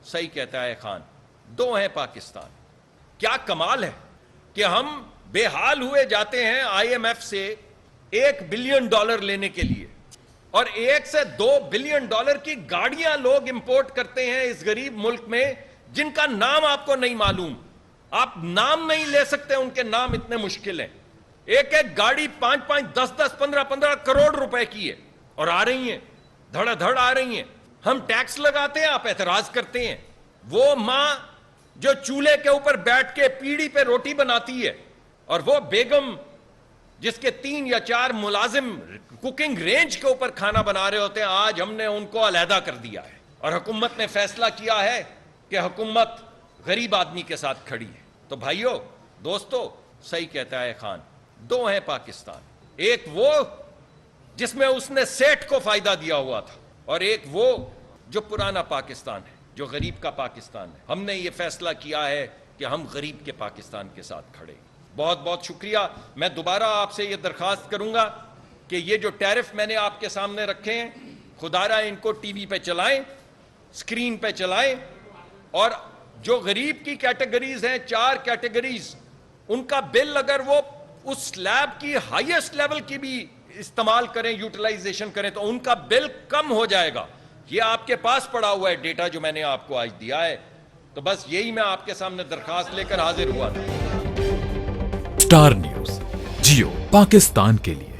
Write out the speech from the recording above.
صحیح کہتا ہے خان، دو ہیں پاکستان۔ کیا کمال ہے کہ ہم بے حال ہوئے جاتے ہیں IMF سے $1 بلین لینے کے لیے، اور 1 سے 2 بلین کی گاڑیاں لوگ امپورٹ کرتے ہیں اس غریب ملک میں جن کا نام آپ کو نہیں معلوم۔ آپ نام نہیں لے سکتے، ان کے نام اتنے مشکل ہیں۔ ایک ایک گاڑی 5 10 15 کروڑ روپے کی ہے، اور آ رہی ہیں، دھڑا دھڑ آ رہی ہیں۔ ہم ٹیکس لگاتے ہیں، آپ اعتراض کرتے ہیں۔ وہ ماں جو چولہے کے اوپر بیٹھ کے پیڑھی پہ روٹی بناتی ہے، اور وہ بیگم جس کے 3 یا 4 ملازم کوکنگ رینج کے اوپر کھانا بنا رہے ہوتے ہیں، آج ہم نے ان کو علیحدہ کر دیا ہے، اور حکومت نے فیصلہ کیا ہے کہ حکومت غریب آدمی کے ساتھ کھڑی ہے۔ تو بھائیو، دوستو، صحیح کہتا ہے خان، دو ہیں پاکستان۔ ایک وہ جس میں اس نے سیٹھ کو فائدہ دیا ہوا تھا، اور ایک وہ جو پرانا پاکستان ہے، جو غریب کا پاکستان ہے۔ ہم نے یہ فیصلہ کیا ہے کہ ہم غریب کے پاکستان کے ساتھ کھڑے ہیں۔ بہت بہت شکریہ۔ میں دوبارہ آپ سے یہ درخواست کروں گا کہ یہ جو ٹیرف میں نے آپ کے سامنے رکھے ہیں، خدا را ان کو ٹی وی پہ چلائیں، سکرین پہ چلائیں، اور جو غریب کی کیٹیگریز ہیں، 4 کیٹیگریز، ان کا بل اگر وہ اس سلیب کی ہائیسٹ لیول کی بھی استعمال کریں، یوٹیلائزیشن کریں، تو ان کا بل کم ہو جائے گا۔ یہ آپ کے پاس پڑا ہوا ہے ڈیٹا جو میں نے آپ کو آج دیا ہے۔ تو بس یہی میں آپ کے سامنے درخواست لے کر حاضر ہوا تھا۔ سٹار نیوز، جیو پاکستان کے لیے۔